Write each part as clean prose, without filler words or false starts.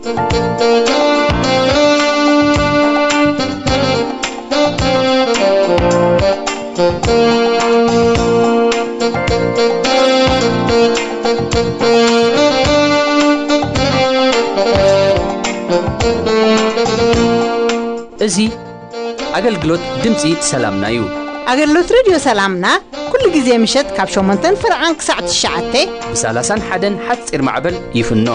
እዚህ አገልግሎት ድምጽ ሰላምና እዩ አገልግሎት ሬዲዮ ሰላምና ኩሉ ጊዜ ምሽት ካብ 8 ፍርዓን ክሳዕ 9 ብ31 ሓፂር ማዕበል ይፍኖ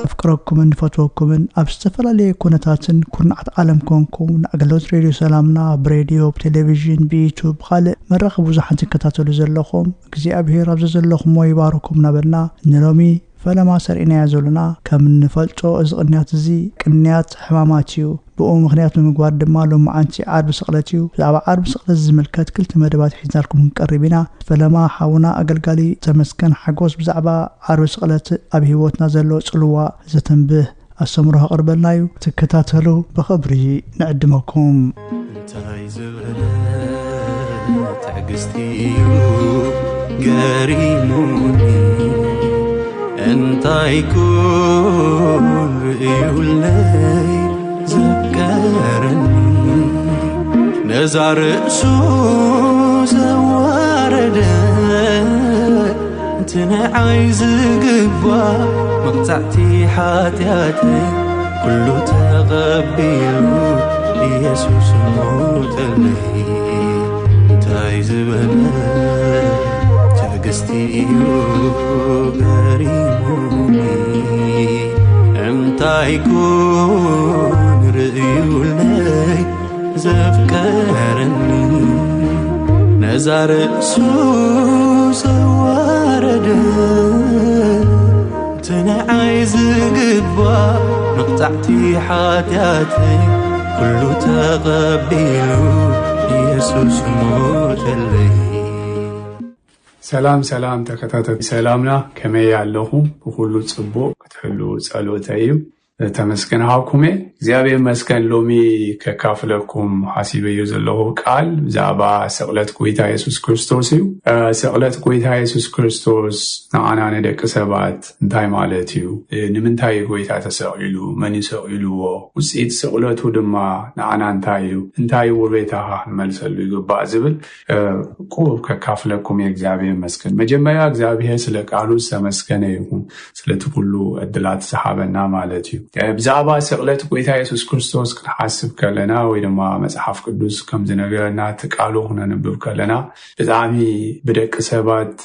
أفكركم نفتوكم أب استفلالي كونتاتن كرنعت عالم كونكم أغلوت راديو سلامنا براديو بتلفزيون بيوتيوب خالق مرخب وزحنتي كتاتلو زلخم كزي أبهي رابز زلخم ويباركم نبلنا نرمي فلما سرقنا يزولنا كم نفلتو ازغنيات زي كنيات حماماتيو بقوم مغنيات مقوار دمالو معانتي عرب سقلتيو زعب عرب سقلت زملكات كل تمدبات حيزاركم مقربين فلما حاونا أقلقالي تمسكن حقوس بزعبا عرب سقلت أبهيوتنا زلو سقلوا زتنبه السمرها قربلنايو تكتاتلو بخبري نقدمكم انتاي زغلا تعقستيو قريموني انتاي كون رئيو الليل ذكرني نزار رأسو زوارده انتنا عايز قبا مقطعتي حاتياتي كله تغبيلو يسوس موت اللي انتاي زبنا تقستيو قريموني امتى يكون رأيو لي زفكرني نزار سوس وارده تنا عايز قبا مقطعتي حاتياتي كله تغبيلو يسوس موت اللي سلام تكتاتك سلامنا كما يعلهم بخلو تصبو كتحلو صلوتايو تمسكن هاكمي زيابي مسكن لومي ككافلكم حسيبي يزلوه قال زعبا سقلت قويتا يسوس كريستوسيو سقلت قويتا يسوس كريستوس نعنا ندك سبات انتاي مالتيو نمنتاي قويتا تسقلو من يسقلو وسيد سقلتو دما نعنا انتاي وريتها ملسلو يقبع زبل قوب ككافلكم يكزابي مسكن مجمعي اكزابي سلك قالو سمسكن يهون سلتقلو ادلات صحابنا مالتيو بزعبا سقلت قويتا يسوس كريستوس كنحاسب كلنا ويدما مصحف قدوس كم زنغرنا تقالو هنا نبب كلنا بزعمي بدك سبات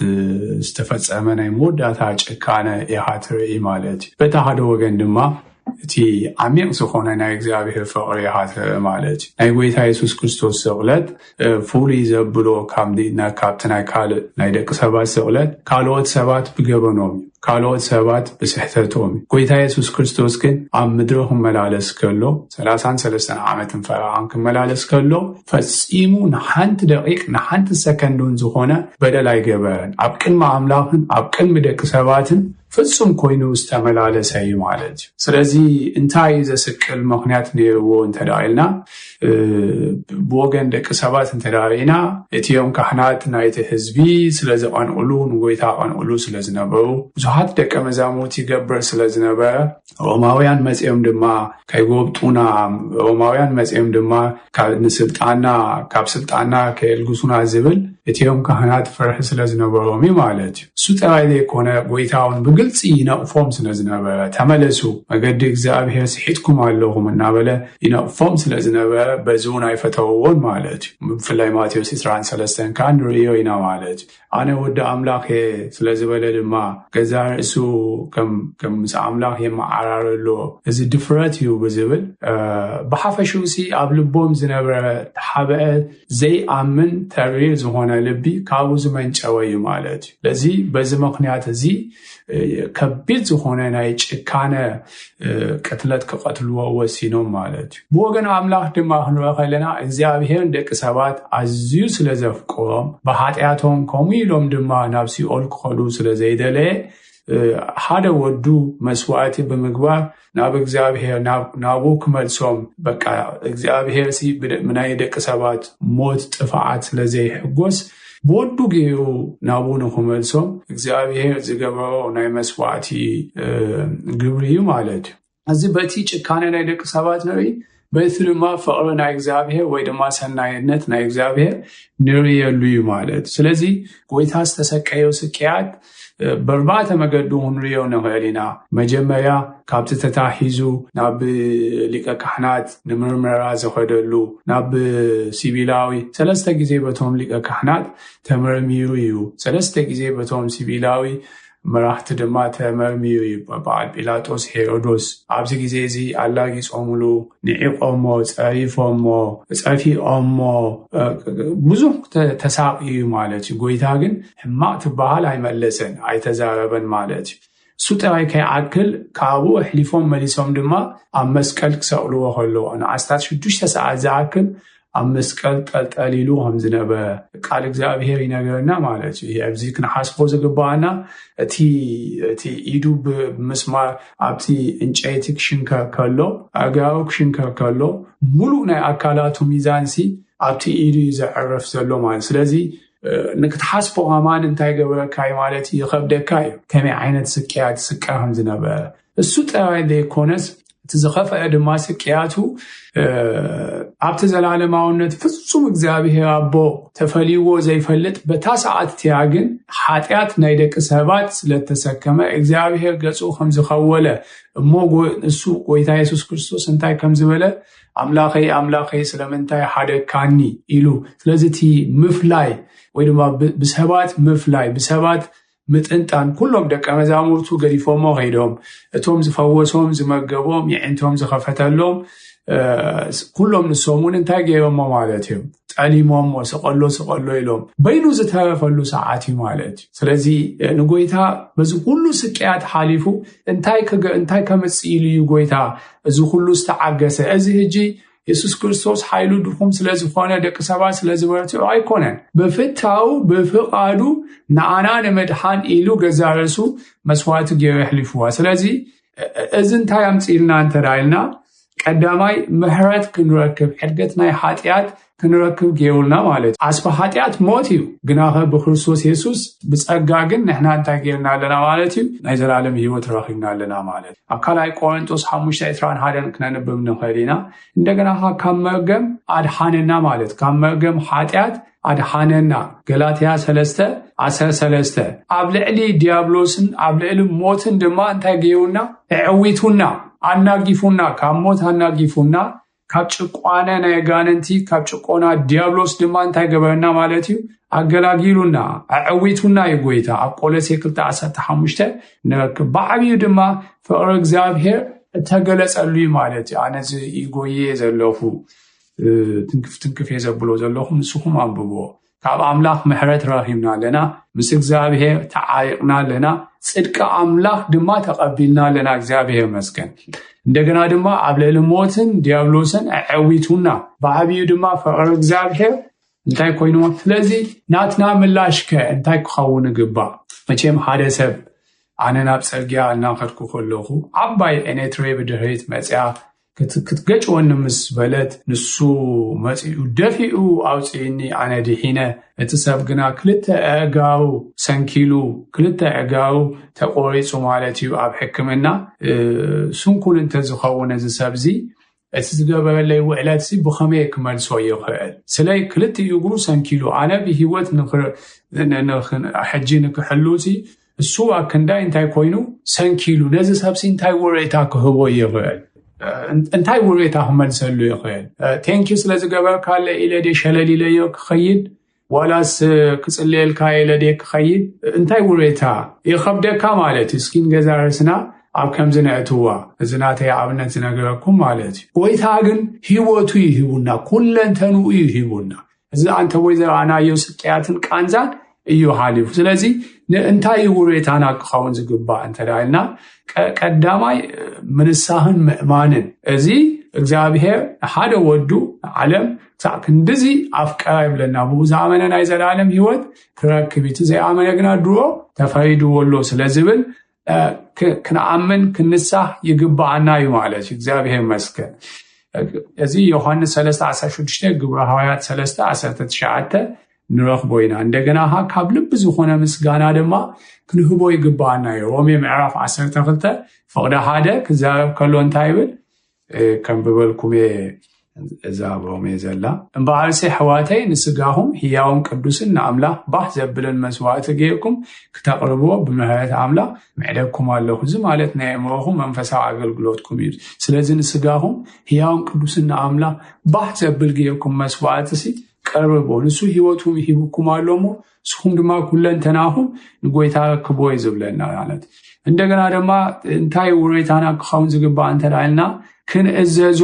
استفصمنا يموداتا ጭካነ ያሃትሪ ማለት በተሃደ ወገን ድማ እቲ አሚቅ ዝኾነ ናይ እግዚአብሔር ፍቅሪ ያሃትሪ ማለት ናይ ጌታ ኢየሱስ ክርስቶስ ሰቅለት ፉሊ ዘብሎ ካምዲና ካፕተናይ ካል ናይ ደቅ ሰባት ሰቅለት ካልኦት ሰባት ብገበኖም ካልኦት ሰባት በስሕተቶም ጌታ ኢየሱስ ክርስቶስ ግን ኣብ ምድርኹ መላለስ ከሎ 33 ዓመትን ፈራን ከመላለስ ከሎ ፈጺሙ ንሓንቲ ደቂቅ ንሓንቲ ሰከንዱን ዝኾነ በደል ኣይገበረን ኣብ ቅድሚ ኣምላኽን ኣብ ቅድሚ ደቂ ሰባትን ፍጹም ኮይኑ ዝተመላለሰ እዩ ማለት እዩ ስለዚ እንታይ ዘስቅል ምኽንያት ነይርዎ እንተዳይልና ብወገን ደቂ ሰባት እንተዳሪና እቲዮም ካህናት ናይቲ ህዝቢ ስለዘቐንቅሉ ንጌታ ቀንቅሉ ስለዝነበሩ ብዙሓት ደቀ መዛሙርት ይገብር ስለዝነበረ ሮማውያን መጽኦም ድማ ከይጎብጡና ሮማውያን መጽኦም ድማ ንስልጣንና ካብ ስልጣንና ከልግሱና ዝብል እቲዮም ካህናት ፍርሕ ስለዝነበሮም ማለት እዩ እሱ ጥራይ ዘይኮነ ጌታውን ብግልጽ ይነቅፎም ስለዝነበረ ተመለሱ መገዲ እግዚአብሔር ሲሒትኩም ኣለኹም እናበለ ይነቅፎም ስለዝነበረ በዙን አይፈተውውን ማለት እዩ ብፍላይ ማቴዎስ 23 ካን ሪዮ ኢና ማለት ኣነ ወደ አምላኽ ስለዝበለ ድማ ገዛ ርእሱ ከም አምላኽ የማዓራረሎ እዚ ድፍረት እዩ ብዝብል በሐፈሹሲ ኣብ ልቦም ዝነበረ ተሓበአ ዘይኣምን ተሪር ዝኾነ ልቢ ካብኡ ዝመንጨወ እዩ ማለት እዩ ለዚ በዚ ምኽንያት እዚ ከቢድ ዝኾነ ናይ ጭካነ ቅትለት ከቀትልዎ ወሲኖም ማለት እዩ ብወገን አምላኽ ድማ ክንረአ ከለና እግዚአብሔር ደቂ ሰባት ኣዝዩ ስለዘፍቅሮም በኃጢአቶም ኮሚሎም ድማ ናብ ሲኦል ክኸዱ ስለዘይደለየ ሓደ ወዱ መስዋዕቲ ብምግባር ናብ እግዚአብሔር ናቡ ክመልሶም በቃ እግዚአብሔር ሲ ምናይ ደቂ ሰባት ሞት ጥፋዓት ስለዘይሕጎስ بودو جيو نابونو خملسوم እግዚአብሔር ዝገበረው ናይ መስዋዕቲ ግብሪዩ ማለት እዚ በቲ ጭካኔ ናይ ደቂ ሰባት ነሪ በትልማ ፍቅር ናይ እግዚአብሔር ወይ ድማ ሰናይነት ናይ እግዚአብሔር ንሪየሉ ማለት ስለዚህ ጎይታስ ተሰቀየው ስቅያት በርባተ መገዱ ሁንሪዮ ነኸሊና መጀመሪያ ካብቲ ተታሂዙ ናብ ሊቀ ካህናት ንምርመራ ዘኸደሉ ናብ ሲቪላዊ ሰለስተ ጊዜ በቶም ሊቀ ካህናት ተመርሚሩ እዩ ሰለስተ ጊዜ በቶም ሲቪላዊ መራሕቲ ድማ ተመርሚሩ በዓል ጲላጦስ ሄሮዶስ ኣብዚ ጊዜ እዚ ኣላጊ ጾሙሉ ንዒቆሞ ጸሪፎሞ ጸፊኦሞ ብዙሕ ተሳቂዩ ማለት ጎይታ ግን ሕማቅ ትበሃል ኣይመለሰን ኣይተዛረበን ማለት ሱጠራይ ከይዓክል ካብኡ ሕሊፎም መሊሶም ድማ ኣብ መስቀል ክሰቅልዎ ከለዉ ንዓስታት 6 ሰዓት ዝኣክል ኣብ መስቀል ጠልጠሊሉ ከም ዝነበረ ቃል እግዚአብሔር ይነግረና ማለት እዩ ኣብዚ ክንሓስቦ ዝግባአና እቲ ኢዱ ብምስማር ኣብቲ እንጨይቲ ክሽንከር ከሎ ኣግራቡ ክሽንከር ከሎ ሙሉእ ናይ ኣካላቱ ሚዛንሲ ኣብቲ ኢዱ ዘዕረፍ ዘሎ ማለት ስለዚ ንክትሓስቦ ኣማን እንታይ ገበረካይ ማለት ይኸብደካ እዩ ከመይ ዓይነት ስቅያት ስቃይ ከም ዝነበረ እሱ ጥራይ ዘይኮነስ እቲ ዝኸፈአ ድማ ስቅያቱ ኣብቲ ዘላለማውነት ፍጹም እግዚአብሔር ኣቦ ተፈልይዎ ዘይፈልጥ በታ ሰዓት እትያ ግን ሓጢአት ናይ ደቂ ሰባት ስለተሰከመ እግዚአብሔር ገጹ ከም ዝኸወለ እሞ እሱ ጎይታ ኢየሱስ ክርስቶስ እንታይ ከም ዝበለ ኣምላኸይ ስለምንታይ ሓደካኒ ኢሉ ስለዚ እቲ ምፍላይ ወይ ድማ ብሰባት ምፍላይ ብሰባት ምጥንጣን ኩሎም ደቀ መዛሙርቱ ገዲፎሞ ኸይዶም እቶም ዝፈወሶም ዝመገቦም የዕንቶም ዝኸፈተሎም ኩሎም ንሶሙን እንታይ ገይሮሞ ማለት እዩ ጠሊሞሞ ስቀሎ ኢሎም በይኑ ዝተረፈሉ ሰዓት ማለት ስለዚ ንጎይታ በዚ ሁሉ ስቅያት ሓሊፉ እንታይ ከመጽኢሉ እዩ ጎይታ እዚ ሁሉ ዝተዓገሰ እዚ ህጂ ኢየሱስ ክርስቶስ ኃይሉ ድኹም ስለዝኾነ ደቂ ሰባት ስለዝበረቱ ኣይኮነን በፍታው በፍቃዱ ንአና ነመድሃን ኢሉ ገዛረሱ መስዋዕት ገይሩ ሕሊፉዋ ስለዚ እዚ እንታይ ኣምጽኢልና እንተዳይልና ቀዳማይ ምህረት ክንረክብ ሕድገት ናይ ኃጢአት ክንረክብ ገይሩልና ማለት ኣስፈ ኃጢአት ሞት እዩ ግናኸ ብክርስቶስ ኢየሱስ ብጸጋ ግን ንሕና እንታይ ገይርና ኣለና ማለት እዩ ናይ ዘላለም ህይወት ረኺብና ኣለና ማለት ኣብ ካልኣይ ቆሮንቶስ 5:21 ክነንብብ ንኽእል ኢና እንደገና ካብ መርገም ኣድሓነና ማለት ካብ መርገም ኃጢአት ኣድሓነና ገላትያ 3:13 ኣብ ልዕሊ ዲያብሎስን ኣብ ልዕሊ ሞትን ድማ እንታይ ገይሩና ዕዊቱና ኣናጊፉና ካብ ሞት ኣናጊፉና ካብ ጭቋነ ናይ ጋነንቲ ካብ ጭቆና ዲያብሎስ ድማ እንታይ ገበረና ማለት እዩ ኣገላጊሉና ኣዕዊቱና ይጎይታ ኣብ ቆሎሴ 2:15 ንረክብ ብዓብዩ ድማ ፍቅሪ እግዚአብሔር ተገለጸሉ ማለት እዩ ኣነዚ ይጎየ ዘለኹ ትንክፍ የዘብሎ ዘለኹ ንስኹም አንብቦ ካብ አምላኽ ምሕረት ረኺብና ኣለና ምስ እግዚአብሔር ተዓይቅና ኣለና ጽድቅ አምላኽ ድማ ተቀቢልና ኣለና እግዚአብሔር መስገን እንደገና ድማ ኣብ ልዕሊ ሞትን ዲያብሎስን ዕዊቱና ብዓብዩ ድማ ፍቅሪ እግዚአብሔር እንታይ ኮይኑ ስለዚ ናትና ምላሽከ እንታይ ክኸውን ይግባእ መቼም ሓደ ሰብ ኣነ ናብ ጽርግያ እናኸድኩ ከለኹ ዓባይ ኤኔትሬ ብድሕሪት መጽያ ክትገጭወኒ ምስ በለት ንሱ መጽኡ ደፊኡ ኣውጽኢኒ ኣነ ድሒነ እቲ ሰብ ግና ክልተ ኣእጋሩ ሰንኪሉ ክልተ ኣእጋሩ ተቆሪጹ ማለት እዩ ኣብ ሕክምና ስንኩል እንተዝኸውን እዚ ሰብዚ እቲ ዝገበረለይ ውዕለት ብኸመይ ክመልሶ ይኽእል ስለይ ክልተ እግሩ ሰንኪሉ ኣነ ብሂወት ሕጂ ንክሕሉ እሱ ኣብ ክንዳይ እንታይ ኮይኑ ሰንኪሉ ነዚ ሰብሲ እንታይ ወሬታ ክህቦ ይኽእል እንታይ ወሬታ ክመልሰሉ ይኽእል ቴንኪ ስለዝገበርካለ ኢለደ ሸለሊለዮ ክኸይድ ዋላስ ክጽልየልካ ኢለደ ክኸይድ እንታይ ወሬታ ይኸብደካ ማለት እስኪን ገዛርስና ኣብ ከምዚ ነእትዋ እዚ ናተይ ኣብነት ዝነገረኩም ማለት ጎይታ ግን ህይወቱ ይህቡና ኩለንተኑ ይህቡና እዚ አንተ ወይ ዘራናዮ ስቅያትን ቃንዛን እዩ ሓሊፉ ስለዚ እንታይ ወሬታና ክኸውን ዝግባእ እንተዳይልና ቀዳማይ ምንሳህን ምእማንን እዚ እግዚአብሔር ሓደ ወዱ ዓለም ክንድዚ ኣፍቀራ ይብለና ብዝኣመነ ናይ ዘላለም ህይወት ክረክብ እቲ ዘይኣመነ ግና ድሮ ተፈሪድዎሎ ስለዝብል ክንኣምን ክንሳህ ይግባአና እዩ ማለት እግዚአብሔር መስገን እዚ ዮሐንስ 3:16 ግብረ ሐዋርያት 3:19 ንረኽቦ ኢና እንደገና ካብ ልብ ዝኾነ ምስጋና ድማ ክንህቦ ይግባአና እዩ ሮሜ ምዕራፍ 12 ፍቅዲ 1 ክዛረብ ከሎ እንታይ ይብል ከም ብበልኩም እዛ ሮሜ ዘላ እምበኣርሲ ሕዋተይ ንስጋኹም ህያውን ቅዱስን ንኣምላኽ ባህ ዘብልን መስዋዕቲ ገይርኩም ክተቕርብዎ ብምህረት ኣምላኽ ምዕደብኩም ኣለኹ እዚ ማለት ናይ ኣእምሮኹም መንፈሳዊ ኣገልግሎትኩም እዩ ስለዚ ንስጋኹም ህያውን ቅዱስን ንኣምላኽ ባህ ዘብል ገይርኩም መስዋዕቲ ቀርብዎ ንሱ ህይወቱም ይሂብኩም ኣሎሞ ንስኹም ድማ ኩለንተናኹም ንጎይታ ክቦ ይዝብለና ማለት እንደገና ድማ እንታይ ውሬታና ክኸውን ዝግባእ እንተዳልና ክንእዘዞ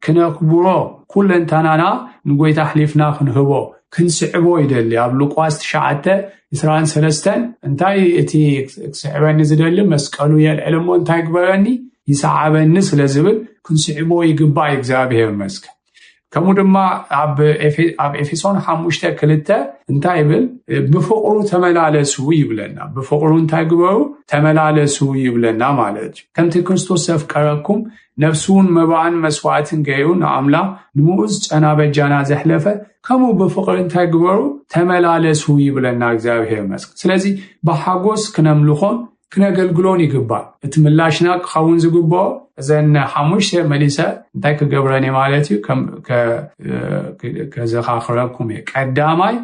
ክነክብሮ ኩለንተናና ንጎይታ ሕሊፍና ክንህቦ ክንስዕቦ ይደሊ ኣብ ሉቃስ 9:23 እንታይ እቲ ክስዕበኒ ዝደሊ መስቀሉ የልዕልሞ እንታይ ግበረኒ ይሰዓበኒ ስለዝብል ክንስዕቦ ይግባእ እግዚአብሔር መስቀል كمو دما اب افيسون 5:2 እንታይ ይብል بفقሩ ተመላለሱ ይብለና بفقሩ እንታይ ግበሩ ተመላለሱ ይብለና ማለት ከምቲ ክርስቶስ አፍቀረኩም ነፍሱን መባን መስዋዕትን ገዩን አምላክ ንሙዝ ጨና በጃና ዘሕለፈ ከሙ بفقሩ እንታይ ግበሩ ተመላለሱ ይብለና እግዚአብሔር መስክ ስለዚህ በሐጎስ ክነምልኾን ክነገልግሎን ይግባል እትምላሽና ክኸውን ዝግባው ዘን 5 መሊሰ እንታይ ከገብረኒ ማለት እዩ ከዘኻኽረኩም ቀዳማይ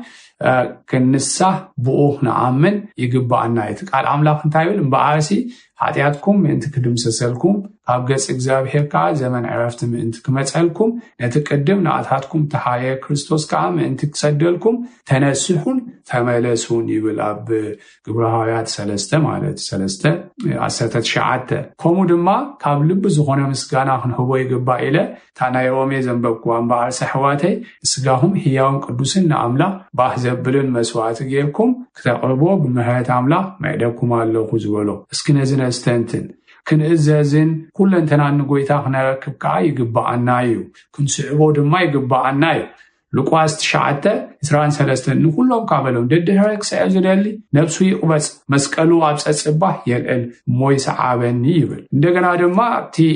كنسah بوه نعمل يجبعنا يتقال أملاك نتايل بأسي حياتكم أنت كدم سسلكم أبجس إجابة كا زمن عرفتم أنت كمتسألكم نتقدم نعتاتكم تحية كريستوس كام أنت كسدلكم تنسحون تملسون يقول أب جبرهايات سلسته مالت سلسته عسرت شعات كم دما قبل بزخنا مسكنا خن هو يجبع إله تنا يومي زنبقوان بعرس حواته سجاهم هيام قدوسين نعملا بحزبلن مسوات جيبكم كتقربوا بمهات عملا معدكم الله خزولو اسكنزن استنتن كن إزازن كل انتنا نقويتا خنركب كا يقبعنا يو كن سعبو دما يقبعنا يو لقواس تشعته إسران سلستن نقولهم قابلهم دد هرك سأجلالي نفسه يقبس مسكالو عبس أصبح يلقل مويس عابن يبل دقنا دما تي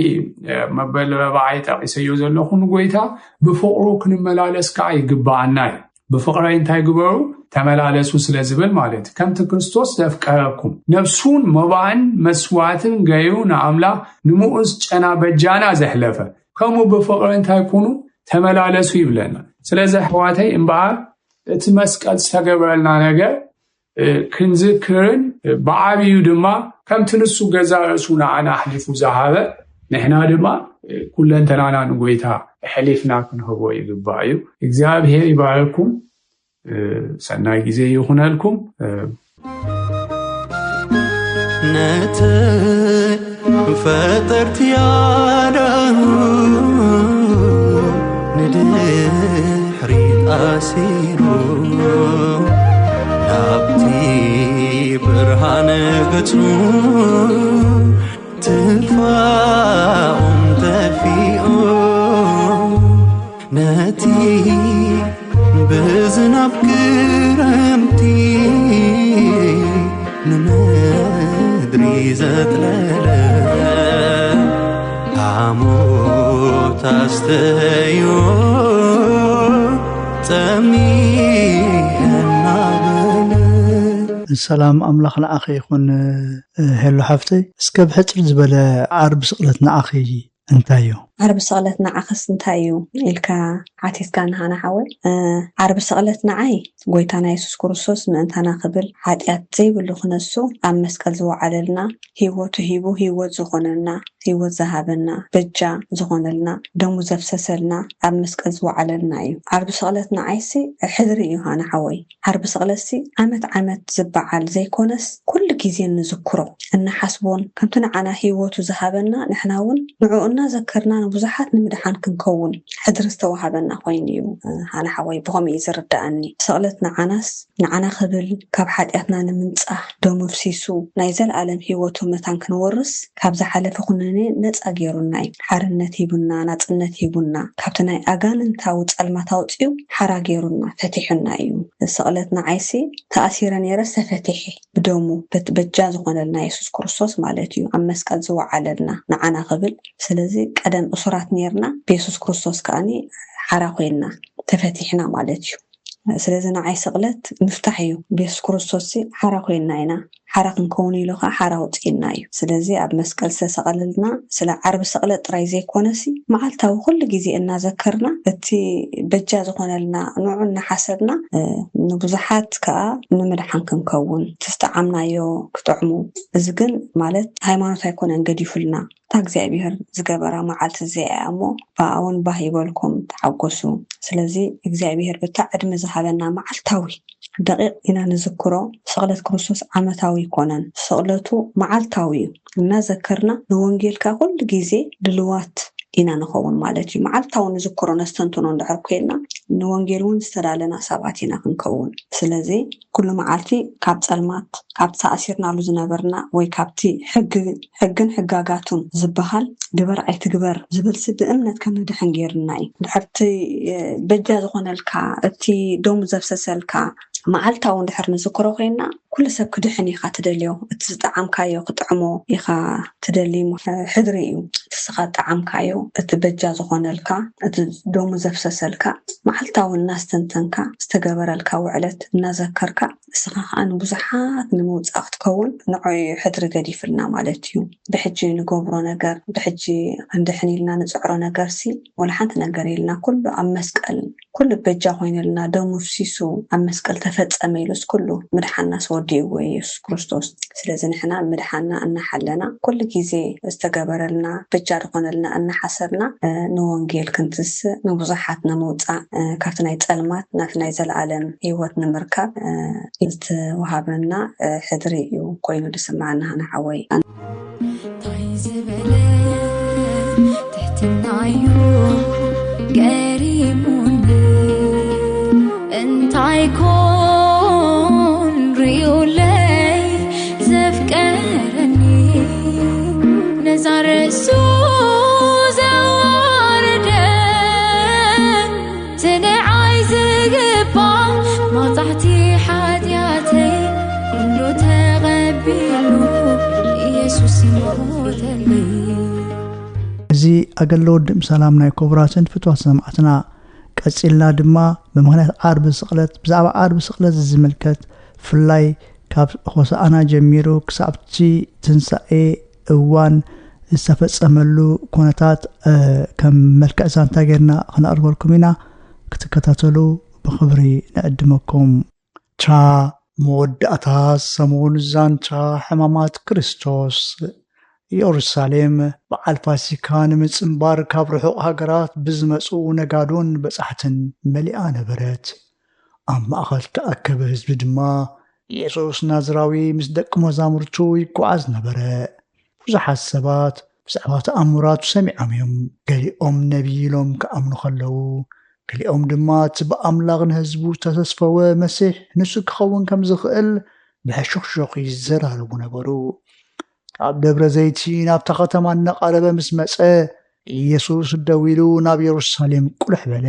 مبال رباعي تقيسي يوزلوخو نقويتا بفقرو كن ملالس كا يقبعنا يو بفقرة انتاي قبرو تملالسو سلازبل مالت كم تكريستوس تفكركم نفسون مبان مسواتن غيون عملا نموز جنا بجانا زحلفه كمو بفقرة انتاي كونو تملالسو يبلنا سلازه حواتي انبعا اتمسكال ساقبرلنا نغا كنذكرن بعابيو دما كم تنسو غزارسونا عنا حلفو زهابه نحنا دما كلن تنانا نغويتا حليفنا كنهبو يقبعيو እግዚአብሔር ይባርኩም ሰናይ ጊዜ ይሁንልኩም ነተ ፈጠርት ያዳሁ ንድሕሪ አሲሩ ናብቲ ብርሃነ ገጹ ትፋኦም ተፊኡ ناتي بزنب كرمتي نمدري زتللا عموت استيو تمي النابل السلام أملاخنا أخي يكون هلو حفتي اسكب حتر زبالة عرب سقلتنا أخي انتايو عرب سقلتنا عخس انتايو إلكا عاتيت كان هانا حاول عرب سقلتنا عاي قويتانا يسوس كروسوس من انتانا قبل حاديات زي بلو خنسو عم مسكال زو عللنا هيوتو هيبو هيوت زغنلنا هيوت زهابنا بجا زغنلنا دمو زفسسلنا عم مسكال زو عللنا ايو عرب سقلتنا عايسي حذري ايو هانا حاوي عرب سقلتي عمت زبعال زي كونس كل كيزين نذكرو ان حسبون كنتنا عنا هيوتو زهابنا نحناون نعونا ذكرنا بزحات نمدحان كنكون حدر استوهبنا خوينيو أنا حوي بهم يزردأني سألتنا عناس نعنا خبل كاب حدياتنا نمنصح دوم فسيسو نايزل عالم هيوتو متان كنورس كاب زحالة فخناني نت أجيروناي حارنت هيبونا ناتنت هيبونا كابتناي أغان تاوت المتاوتيو حراجيرونا فتحنايو سألتنا عيسي تأثيرا يرس فتحي بدومو بتبجاز قنالنا يسوس كرسوس مالتيو أمسكال زو عللنا نعنا خبل سلازي قدن أسرات نيرنا بيسوس كريستوس كاني حراقينا تفتحنا مالتيو ስለዚህ ንዓይ ስቕለት ምፍታሕ እዩ ብየሱስ ክርስቶስ ሓራ ኮይና ኢና ሓራ ክንከውን ኢሉ ከዓ ሓራ ውፅኢና እዩ ስለዚ ኣብ መስቀል ዝተሰቐለልና ስለ ዓርቢ ስቕለት ጥራይ ዘይኮነሲ መዓልታዊ ኩሉ ግዜ እናዘከርና እቲ በጃ ዝኾነልና ንዑ እናሓሰብና ንብዙሓት ከዓ ንምድሓን ክንከውን ተስተዓምናዮ ክጥዕሙ እዚ ግን ማለት ሃይማኖት ኣይኮነን ገዲፉልና እታ እግዚኣብሔር ዝገበራ መዓልቲ እዚኣ እሞ ብኣውን ባህ ይበልኩም ተሓጎሱ ስለዚ እግዚኣብሔር ብታዕድሚ ዝሃበና መዓልታዊ دقيق إنا نذكره سقلت كريستوس عمتاوي كونن سقلته معلتاوي نذكرنا نوانجيل ككل جزء دلوات إنا نخون مالتي معلتاو نذكره نستنتون دعركينا نوانجيلون استدلنا سبعتنا كنكون سلزي كل معلتي كابت المات كابت سأسيرنا لزنابرنا ويكابتي حجاجاتون زبهال جبر أي تجبر زبل سب أمنت كم ندحن غيرناي دحرتي بجاز خونلكا أتي دوم زفسسلكا معلتاو ندحر نذكره خينا كل سب كدحني خاتدليو تزطعم كايو قطعمو يخا تدلي حذريو تسقط عم كايو تبجاز خونلكا دوم زفسسلكا معلتاو الناس تنتنكا استجبرلكا وعلت نذكركا سخان بزحات نموت أختكون نوعي حذر قديفلنا مالتيو بحجي نقبرو نجار بحجي عندحني لنا نزعرو نجارسي ولا حتى نجاري لنا كله عم مسكال كل بجا وين لنا دوم فسيسو عم مسكال تفت أميلوس كله مدحنا سودي ويسوس كريستوس سلازن إحنا مدحنا أن حلنا كل جزء استجبر لنا بجا رقنا لنا أن حسبنا نوانجيل كنتس نبزحات نموت كفتنا يتألمات نفتنا يزال العالم هيوتنا مركب وهابنا حذري وكوينو لسمعنا هنا حوي طيز بلا تحت النعيون قريبون انت عيكون ريولي زفكرني نزار السوزة واردن سنة عايز قبا ما تحتي حادياتي كله تغبيلو يسوس موتلي زي أقلود مسلامنا كبراتن فتوى سمعتنا قصيلنا دما بمغنيات عرب سقلت بزعبا عرب سقلت الزملكت فلاي كاب خوسانا جميرو كسابتي تنسائي اوان استفصملو كونتات كم ملكع زانتا غيرنا خنا ارغلكمينا كتكتاتلو بخبري نقدمكم تا مودعتا سمون زانتا حمامات كريستوس ኢየሩሳሌም በዓል ፋሲካን ምጽምባር ካብ ርሑቕ ሃገራት ብዝመጹ ነጋዶን በጻሕትን መሊኣ ነበረት ኣብ ማእኸል ተኣከበ ህዝቢ ድማ ኢየሱስ ናዝራዊ ምስ ደቂ መዛሙርቱ ይጓዓዝ ነበረ ብዙሓት ሰባት ብዛዕባ ተኣምራቱ ሰሚዖም እዮም ገሊኦም ነቢይ ኢሎም ክኣምኑ ከለዉ ገሊኦም ድማ እቲ ብኣምላኽ ንህዝቡ ተተስፈወ መሲሕ ንሱ ክኸውን ከም ዝኽእል ብሕሹኽሹኽ ይዘራረቡ ነበሩ ኣብ ደብረ ዘይቲ ናብታ ከተማ እናቐረበ ምስ መጸ ኢየሱስ ደው ኢሉ ናብ ኢየሩሳሌም ቁልሕ በለ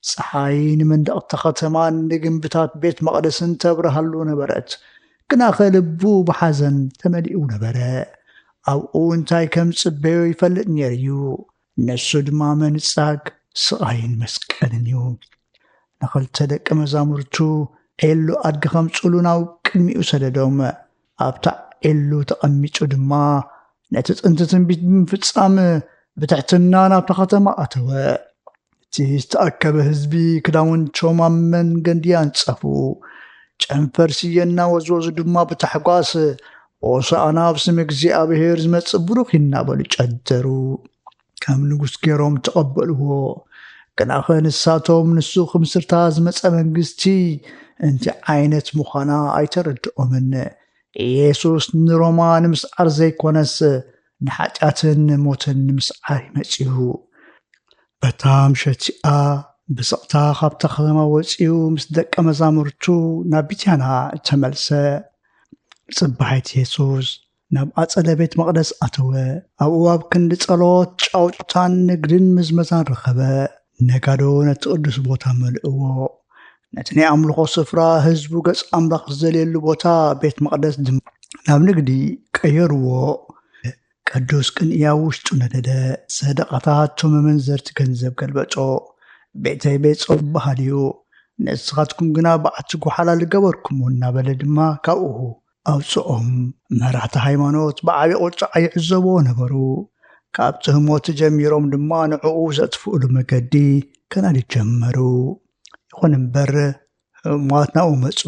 ፀሓይ ንመንደቕታ ከተማን ንግንብታት ቤት መቕደስን ተብርሃሉ ነበረት ግና ኸልቡ ብሓዘን ተመሊኡ ነበረ ኣብኡ እንታይ ከም ጽበዮ ይፈልጥ ነይሩ እዩ ነሱ ድማ መንጻግ ስቓይን መስቀልን እዩ ንኽልተ ደቂ መዛሙርቱ ኤሉ ኣድጊ ከምጽሉ ናብ ቅድሚኡ ሰደዶም ኣብታ ኤሉ ተቐሚጡ ድማ ነቲ ጥንቲ ትንቢት ብምፍጻም ብትሕትና ናብታ ከተማ ኣተወ እቲ ዝተኣከበ ህዝቢ ክዳውንቶም ኣብ መንገዲ ኣንጸፉ ጨንፈር ስየና ወዝወዙ ድማ ብታሕጓስ ሆሳዕና ብስም እግዚኣብሔር ዝመጽእ ቡሩኽ ይናበሉ ጨደሩ ከም ንጉስ ገይሮም ተቐበልዎ ግና ንሳቶም ንሱ ከምስርታ ዝመጸ መንግስቲ እንቲ ዓይነት ምዃና ኣይተረድኦምን ኢየሱስ ንሮማ ንምስዓር ዘይኮነስ ንሓጢኣትን ሞትን ንምስዓር ይመጽኡ በታም ሸቲኣ ብስቕታ ካብታ ከተማ ወፂኡ ምስ ደቀ መዛሙርቱ ናብ ቢትያና ተመልሰ ጽባሕት ኢየሱስ ናብ ኣጸደ ቤት መቕደስ ኣተወ ኣብኡ ኣብ ክንዲ ጸሎት ጫውጫታን ንግድን ምዝመዛን ረኸበ ነጋዶ ነቲ ቅዱስ ቦታ መልእዎ ነቲ ናይ ኣምልኾ ስፍራ ህዝቡ ገጽ ኣምላኽ ዝዘልየሉ ቦታ ቤት መቕደስ ናብ ንግዲ ቀየርዎ ቅዱስ ቅንእያ ውሽጡ ነደደ ሰደቓታቶም መመንዘርቲ ገንዘብ ገልበጦ ቤተይ ቤት ጾም በሃል እዩ ንስኻትኩም ግና በዓቲ ጓሓላ ልገበርኩም እናበለ ድማ ካብኡ ኣውፅኦም። መራሕቲ ሃይማኖት ብዓብዪ ቁጣ ይዕዘብዎ ነበሩ። ካብ ትህሞት ጀሚሮም ድማ ንዕኡ ዘጥፍኡሉ መገዲ ከናዲ ጀመሩ። ይኹን እምበር ህሙማት ናብኡ መፁ።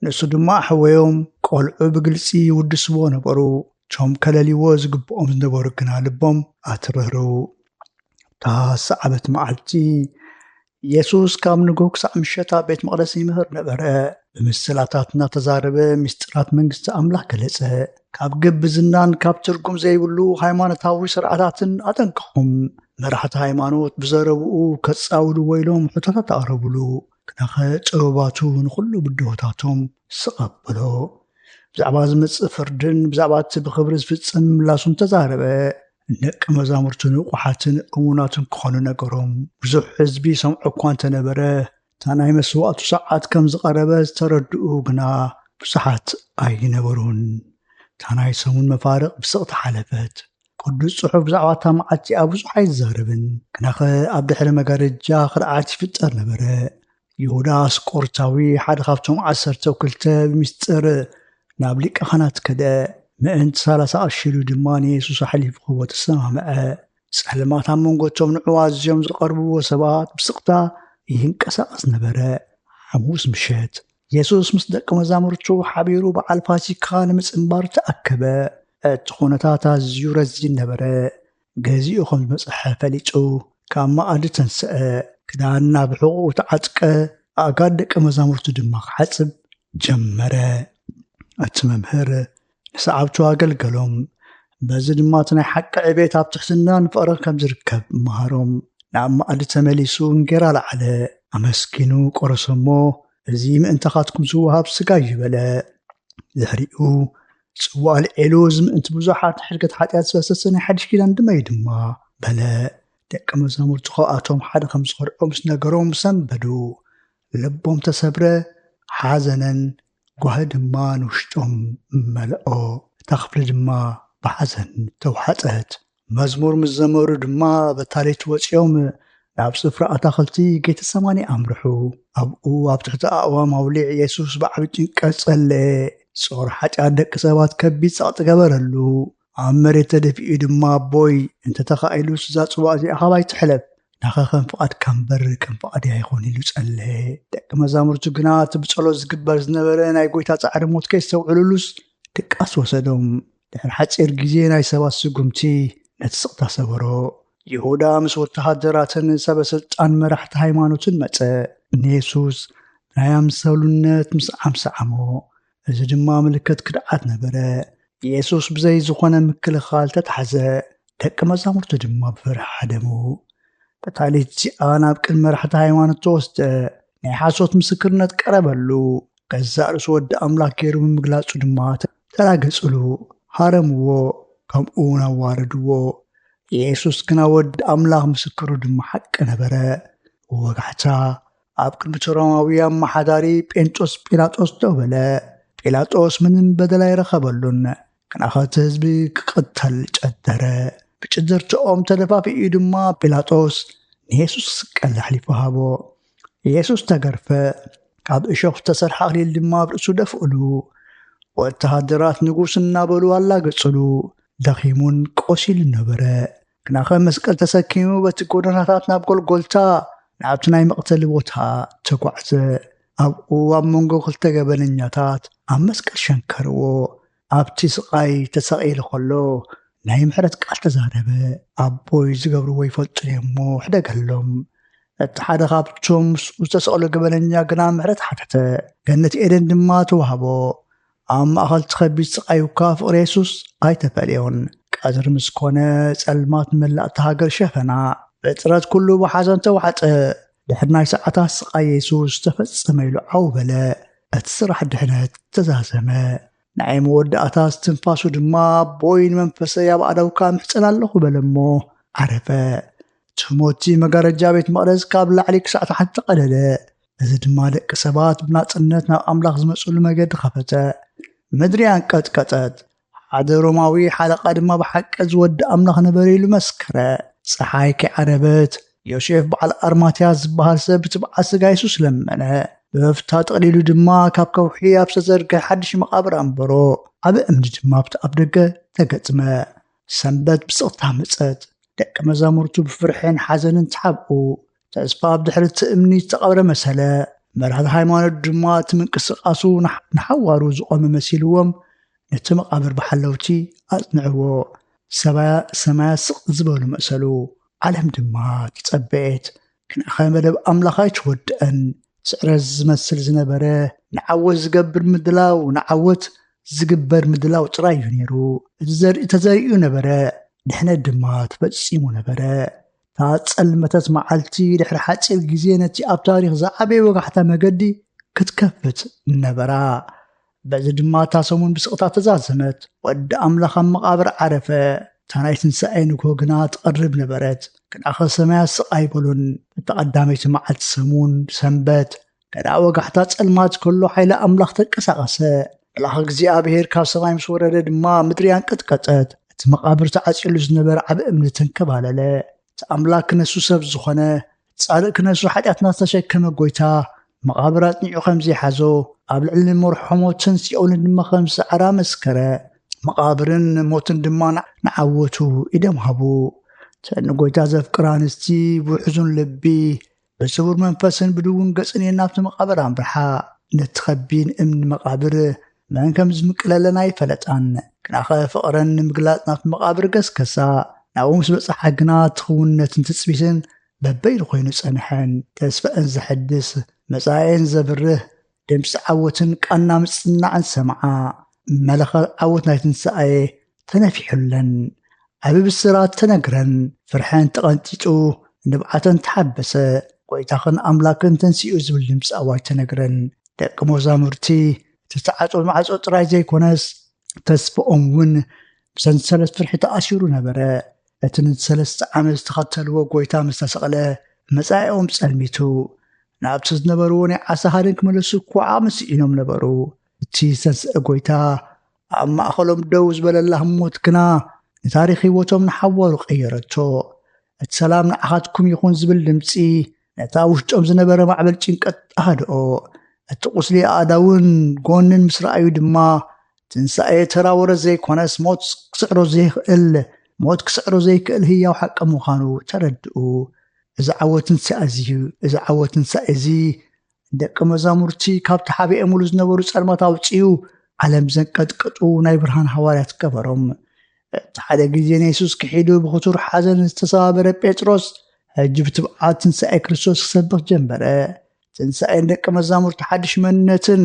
ንሱ ድማ ኣሕወዮም ቆልዑ ብግልፂ ይውድስዎ ነበሩ። ቶም ከለሊዎ ዝግብኦም ዝነበሩ ግና ልቦም ኣትርህሩ። እታ ሰዓበት መዓልቲ ኢየሱስ ካብ ንጎሆ ክሳብ ምሸት ኣብ ቤት መቕደስ ይምህር ነበረ። ብምስላታት እናተዛረበ ምስጢራት መንግስቲ ኣምላኽ ገለጸ። ካብ ግብዝናን ካብ ትርጉም ዘይብሉ ሃይማኖታዊ ስርዓታትን ኣጠንቀቖም። መራሕቲ ሃይማኖት ብዘረብኡ ከጻውሉ ወይሎም ሕቶታት ኣቕረብሉ። ክናኸ ጥበባቱ ንኹሉ ብድሆታቶም ዝቐበሎ። ብዛዕባ ዝመጽእ ፍርድን ብዛዕባ እቲ ብክብሪ ዝፍጸም ምላሱን ተዛረበ። ደቂ መዛሙርቱ ንቑሓትን እሙናትን ክኾኑ ነገሮም። ብዙሕ ህዝቢ ሰምዖ እኳ እንተነበረ እታ ናይ መስዋዕቱ ሰዓት ከም ዝቐረበ ዝተረድኡ ግና ብዙሓት ኣይነበሩን። እታ ናይ ሰሙን መፋርቕ ብስቕቲ ሓለፈት። ቅዱስ ጽሑፍ ብዛዕባ እታ መዓልቲ ብዙሕ ኣይዛረብን። ክናኸ ኣብ ድሕሪ መጋረጃ ክርዓት ይፍጠር ነበረ። ይሁዳ ኣስቆሮታዊ ሓደ ካብቶም 12 ብምስጢር ናብ ሊቀ ካህናት ከደ። ምእንቲ 30 ቅርሺ ድማ ንየሱስ ሓሊፉ ክህቦ ተሰማምዐ። ጸልማት ኣብ መንጎቶም ንዕኡ ኣዝዮም ዝቐርብዎ ሰባት ብስቕታ ይንቀሳቐስ ነበረ። ሐሙስ ምሸት ኢየሱስ ምስ ደቂ መዛሙርቱ ሓቢሩ በዓል ፋሲካ ንምጽንባር ተኣከበ። እቲ ኩነታት ኣዝዩ ረዚን ነበረ። ገዚኡ ከም ዝመጽሐ ፈሊጡ ካብ ማኣዲ ተንስአ። ክዳን ናብ ሕቑኡ ተዓጥቀ። ኣእጋር ደቂ መዛሙርቱ ድማ ክሓጽብ ጀመረ። እቲ መምህር ንሰዓብቱ ኣገልገሎም። በዚ ድማ እቲ ናይ ሓቂ ዕቤት ኣብ ትሕትናን ፍቕርን ከም ዝርከብ መሃሮም። ናብ ማኣዲ ተመሊሱ እንጌራ ለዓለ፣ ኣመስኪኑ ቆረሶሞ። እዚ ምእንታኻትኩም ዝውሃብ ስጋ ይበለ። ድሕሪኡ ጽዋእ ልዒሉ እዚ ምእንቲ ብዙሓት ሕርገት ሓጢኣት ዝበሰሰ ናይ ሓድሽ ኪዳን ድመይ ድማ በለ። ደቂ መዛሙርቱ ካብኣቶም ሓደ ከም ዝኸድዖ ምስ ነገሮም ሰንበዱ። ልቦም ተሰብረ፣ ሓዘነን ጓህ ድማ ንውሽጦም መልኦ። እታ ክፍሊ ድማ ብሓዘን ተዋሓጠት። መዝሙር ምስ ዘመሩ ድማ በታሌት ወፂኦም ናብ ስፍራ ኣታኽልቲ ጌተሰማኒ ኣምርሑ። ኣብኡ ኣብ ትሕቲ ኣእዋም ኣውሊዕ ኢየሱስ ብዓብዪ ጭንቀት ጸለየ። ጾር ሓጢኣት ደቂ ሰባት ከቢድ ጸቕጢ ገበረሉ። ኣብ መሬት ተደፊኡ ድማ ኣቦይ እንተተኻኢሉስ እዛ ጽዋእ እዚኣ ካባይ ትሕለፍ፣ ናኸ ከም ፍቓድካ እምበር ከም ፍቓድያ ኣይኮን ኢሉ ጸለየ። ደቂ መዛሙርቱ ግና እቲ ብጸሎት ዝግበር ዝነበረ ናይ ጎይታ ጻዕሪ ሞት ከይስተውዕሉሉስ ድቃስ ወሰዶም። ድሕሪ ሓፂር ግዜ ናይ ሰባት ስጉምቲ ነቲ ስቕታ ሰበሮ። ይሁዳ ምስ ወተሃደራትን ሰበስልጣን መራሕቲ ሃይማኖትን መጸ። ንየሱስ ናይ ኣምሳሉነት ምስ ዓምሰዓሞ። እዚ ድማ ምልክት ክድዓት ነበረ። ኢየሱስ ብዘይ ዝኾነ ምክልኻል ተታሕዘ። ደቂ መዛሙርቱ ድማ ብፍርሒ ሓደሙ። በታሊት እዚኣ ናብ ቅድሚ መራሕቲ ሃይማኖት ተወስደ። ናይ ሓሶት ምስክርነት ቀረበሉ። ገዛእ ርእሱ ወዲ ኣምላክ ገይሩ ብምግላጹ ድማ ተራገጹሉ፣ ሃረምዎ፣ ከምኡ እውን ኣዋረድዎ። ኢየሱስ ግና ወዲ ኣምላኽ ምስክሩ ድማ ሓቂ ነበረ። ወጋሕታ ኣብ ቅድሚ ሮማውያን ማሓዳሪ ጴንጦስ ጲላጦስ ደው በለ። ጲላጦስ ምንም በደል ኣይረኸበሉን። ክናኸቲ ህዝቢ ክቕተል ጨደረ። ብጭድርትኦም ተደፋፊኡ ድማ ጲላጦስ ንየሱስ ክስቀል ሓሊፉ ሃቦ። ኢየሱስ ተገርፈ። ካብ እሾኽ ዝተሰርሐ ኣክሊል ድማ ኣብ ርእሱ ደፍእሉ። ወተሃደራት ንጉስ እናበሉ ኣላገጹሉ። ደኺሙን ቆሲሉ ነበረ። ክናኸ መስቀል ተሰኪሙ በቲ ጎደናታት ናብ ጎልጎልታ ናብቲ ናይ መቕተሊ ቦታ ተጓዕዘ። ኣብኡ ኣብ መንጎ ክልተ ገበነኛታት ኣብ መስቀል ሸንከርዎ። ኣብቲ ስቓይ ተሰቒሉ ከሎ ናይ ምሕረት ቃል ተዛረበ። ኣቦይ ዝገብርዎ ይፈልጡን እሞ ሕደገሎም። እቲ ሓደ ካብቶም ዝተሰቕሎ ገበነኛ ግና ምሕረት ሓተተ። ገነት ኤደን ድማ ተዋህቦ። ኣብ ማእኸል ትኸቢድ ስቓይ እኳ ፍቕሪ ኢየሱስ ኣይተፈልዮን። ቀትሪ ምስ ኮነ ጸልማት መላእቲ ሃገር ሸፈና። ፍጥረት ኩሉ ብሓዘን ተዋሕጠ። ድሕሪ ናይ ሰዓታት ስቓይ ኢየሱስ ተፈጸመ ኢሉ ዓው በለ። እቲ ስራሕ ድሕነት ተዛዘመ። ናይ መወዳእታ እስትንፋሱ ድማ ኣቦይ ንመንፈሰይ ኣብ ኣደውካ ምሕፀን ኣለኹ በለ እሞ ዓረፈ። ትሞቲ መጋረጃ ቤት መቕደስ ካብ ላዕሊ ክሳዕ ታሕቲ ተቐደደ። እዚ ድማ ደቂ ሰባት ብናጽነት ናብ ኣምላኽ ዝመጽሉ መገዲ ኸፈተ። ምድሪ አንቀጥቀጠት። ሓደ ሮማዊ ሓለቓ ድማ ብሓቂ ዝወዲ ኣምላኽ ነበረ ኢሉ መስከረ። ፀሓይ ከዓረበት፣ ዮሴፍ በዓል ኣርማትያስ ዝበሃል ሰብ ብትብዓት ስጋ ኢየሱስ ለመነ ብፍታ ጠቕሊሉ ድማ ካብ ከውሒ ኣብ ዝተዘርግሐ ሓድሽ መቓብር ኣንበሮ ኣብ እምኒ ድማ ኣብ ደገ ተገጥመ ሰንበት ብፅቕታ መፀት ደቂ መዛሙርቱ ብፍርሕን ሓዘንን ተሓብኡ ተስፋ ብድሕሪ እቲ እምኒ ዝተቐብረ መሰለ መራሕቲ ሃይማኖት ድማ እቲ ምንቅስቓሱ ንሓዋሩ ዝቖመ መሲልዎም ነቲ መቓብር ብሓለውቲ ኣጽንዕዎ ሰማያ ስቕ ዝበሉ መእሰሉ ዓለም ድማ ትጸበየት ክንኣኸ መደብ ኣምላኻይ ትወድአን ስዕረት ዝመስል ዝነበረ ንዓወት ዝገብር ምድላው ንዓወት ዝግበር ምድላው ጥራይ እዩ ነይሩ እቲ ዘርኢ ተዘሪኡ ነበረ ድሕነት ድማ ተፈጺሙ ነበረ ታጸልመተት መዓልቲ ድሕሪ ሓፂር ግዜ ነቲ ኣብ ታሪኽ ዝዓበየ ወጋሕታ መገዲ ክትከፍት ነበራ በዚ ድማ እታ ሰሙን ብስቕታ ተዛዘመት ወዲ ኣምላኽ ኣብ መቓብር ዓረፈ እታ ናይ ትንሳኤ ንግሆ ግና ትቐርብ ነበረት ክንኣኸ ሰማያት ስቕ ኣይበሉን ብተቐዳመይቲ መዓልቲ ሰሙን ሰንበት ገዳ ወጋሕታ ጸልማት ከሎ ሓይለ ኣምላኽ ተንቀሳቐሰ መልኣኽ እግዚኣብሔር ካብ ሰማይ ምስ ወረደ ድማ ምድሪ አንቀጥቀጠት እቲ መቓብር ተዓፂሉ ዝነበረ ዓብ እምኒ ተንከባለለ እቲ ኣምላክ ክነሱ ሰብ ዝኾነ ጻድቕ ክነሱ ሓጢኣትና ዝተሸከመ ጎይታ መቓብር ኣጽኒዑ ከምዘይሓዞ ኣብ ልዕሊ መርሖሞትን ሲኦልን ድማ ከም ዝሰዓራ መስከረ መቓብርን ሞትን ድማ ንዓወቱ ኢደምሃቡ ንጎይታ ዘፍቅራ ኣንስቲ ብውሕዙን ልቢ ብስውር መንፈስን ብድውን ገጽን ናብቲ መቓብር ኣምርሓ ነቲ ኸቢን እምኒ መቓብር መን ከም ዝምቅለለና ይፈለጣን ክንኣኸ ፍቕረን ንምግላጽ ናብቲ መቓብር ገስከሳ ናብኡ ምስ በጽሓ ግና ትኽውነትን ትጽቢትን በበይኑ ኮይኑ ጸንሐን ተስፈአን ዘሐድስ መጻኤን ዘብርህ ድምፂ ዓወትን ቃና ምጽናዕን ሰምዓ መለኸ ዓወት ናይ ትንሳኤ ተነፊሑለን ዓብ ብስራት ተነግረን ፍርሐን ተቐንጢጡ ንብዓተን ተሓበሰ ጎይታኽን ኣምላክን ተንሲኡ ዝብል ድምፂ ኣዋጅ ተነግረን ደቂ መዛሙርቲ ተተዓጾ ማዕጾ ጥራይ ዘይኮነስ ተስፍኦም እውን ብሰንሰለት ፍርሒ ተኣሲሩ ነበረ እቲ ንሰለስተ ዓመት ዝተኸተልዎ ጎይታ ምስ ተሰቕለ መጻኤኦም ጸልሚቱ ናብቲ ዝነበርዎ ናይ ዓሳ ሃደን ክመለሱ እኳ መስኢኖም ነበሩ እቲ ዝተንስአ ጎይታ ኣብ ማእኸሎም ደው ዝበለላ ህሞት ግና ንታሪክ ህይወቶም ንሓወሩ ቀየረቶ እቲ ሰላም ንዓኻትኩም ይኹን ዝብል ድምፂ ነታ ውሽጦም ዝነበረ ማዕበል ጭንቀት ኣሃድኦ እቲ ቁስሊ ኣእዳውን ጎንን ምስ ረኣዩ ድማ ትንሳኤ ተራወረ ዘይኮነስ ሞት ክስዕሮ ዘይክእል ህያው ሓቂ ምዃኑ ተረድኡ እዚ ዓወት ትንሳኤ እዚ ደቂ መዛሙርቲ ካብቲ ሓቢኦምሉ ዝነበሩ ጸልማት ኣውፂኡ ዓለም ዘንቀጥቀጡ ናይ ብርሃን ሃዋርያት ገበሮም እቲ ሓደ ግዜ ንየሱስ ክሒዱ ብኽቱር ሓዘን ዝተሰባበረ ጴጥሮስ ሕጂ ብትብዓት ትንሳኤ ክርስቶስ ክሰብኽ ጀመረ ትንሳኤ ደቂ መዛሙርቲ ሓድሽ መንነትን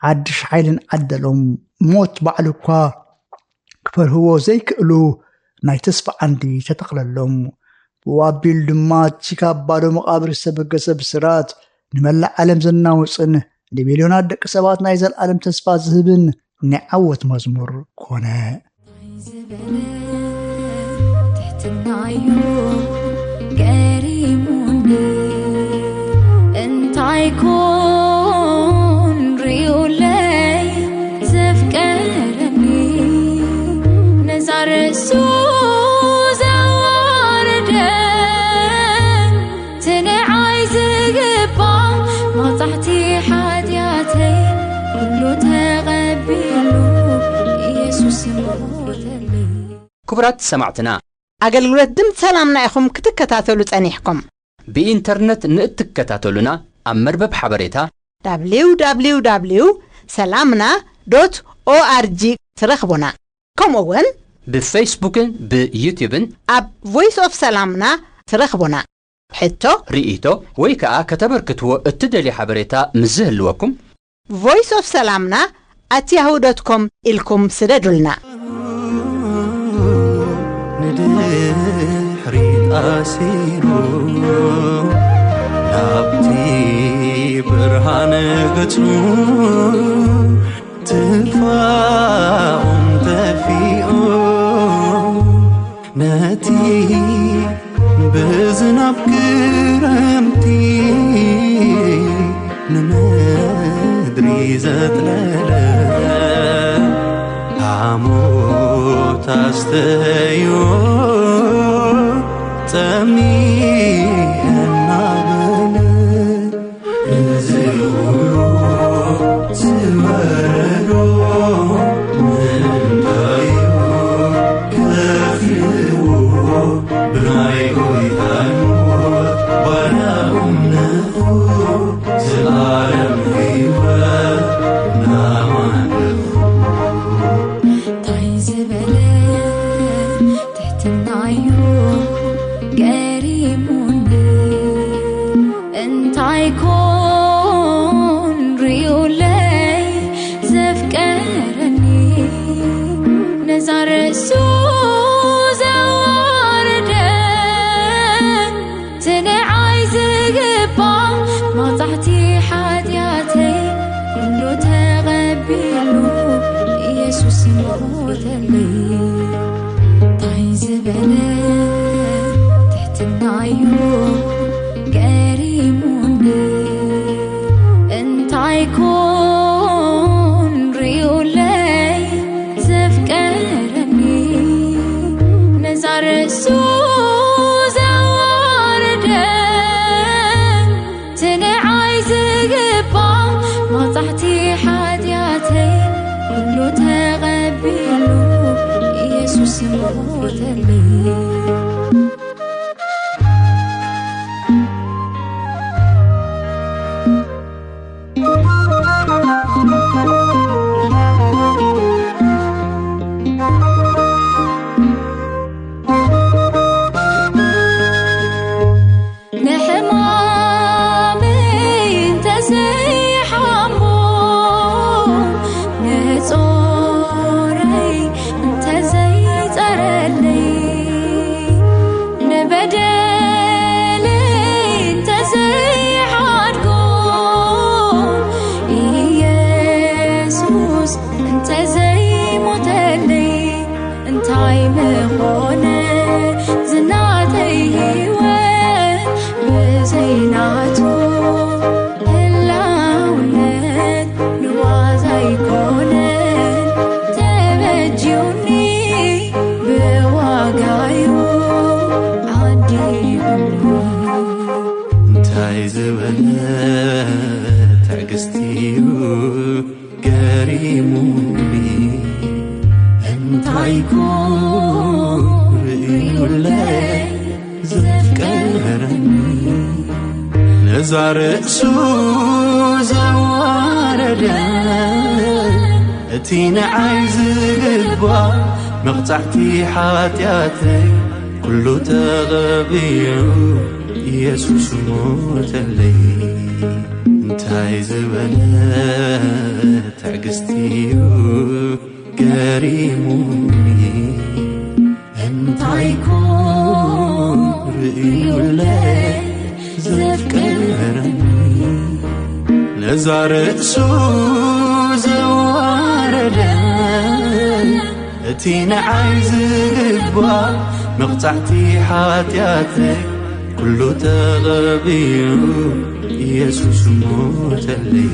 ሓድሽ ሓይልን ዓደሎም ሞት ባዕሉ እኳ ክፈርህዎ ዘይክእሉ ናይ ተስፋ ዓንዲ ተተኽለሎም ብዋቢል ድማ እቲ ካብ ባዶ መቓብር ዝተበገሰ ብስራት ንመላእ ዓለም ዘናውፅን ንሚልዮናት ደቂ ሰባት ናይ ዘለኣለም ተስፋ ዝህብን ናይ ዓወት መዝሙር ኮነ ትሕትናዩ ገሪሙኒ እንታይ ኮን ሪኡለይ ዘፍቀረኒ ነዛርሱ ዘዋርደ ትንዓይ ዝግባ መብዛሕቲ ሓጢኣተይ ኩሉ ተቐቢሉ ኢየሱስ ሞተሊ ክቡራት ሰማዕትና ኣገልግሎት ድምፂ ሰላምና ኢኹም ክትከታተሉ ጸኒሕኩም ብኢንተርኔት ንእትከታተሉና ኣብ መርበብ ሓበሬታ www.salamna.org ትረኽቡና ከምኡውን ብፌስቡክን ብዩቲብን ኣብ ቮይስ ኦፍ ሰላምና ትረኽቡና ሕቶ ርኢቶ ወይ ከዓ ከተበርክትዎ እትደልዩ ሓበሬታ ምዝህልወኩም ቮይስ ኦፍ ሰላምና @yahoo.com ኢልኩም ስደዱልና ንድሕሪት ኣሲሩ ናብቲ ብርሃን ገጹ ትፋኦም ተፊኡ ነቲ ብዝናብ ክረምቲ ንምድሪ ዘጥለለ ሓሞት ኣስተዮ تمينا بل زلولو زوردو من دايو كافلو برايو يتنوت بناهم نفو زلالم هيوات نامان طيز بلد تحت النعيون قريبوني انت عيكون ريولي زفكرني نزار السوزة واردن تني عايز قبا ما تحتي حدياتي كله تغبيلو يسوس موت اللي طيز بلد تحت النعيون قريبوني انت عيكون ريولي زفكرني نزار السوزة واردن تني عايز قبا ما تحتي حدياتي كله تغبيلو يسوس موت اللي نحمامي انت زي حمو نصوري انت زي ترلي نبدلي انت زي حدكم يسوس انت زي موتلي انت عيمخوني زناتي هيوان بزيناتو هلاونت نوازي كونن تبجوني بواقايو عديبني انتاي زبنة تعقستيو قريموني انتاي كون ريولي زفكرني نزار سوزة واردن اتينا عايز قلبا مقطعتي حاتياتي كله تغبيو يسوس موت اللي انتاي زبنة تعقستيو قريموني انتاي كون ريولي زفكرني نزار سوزة واردن اتينا عايز قلبا مقطعتي حاتياتي كله تغبيو يسوس موت اللي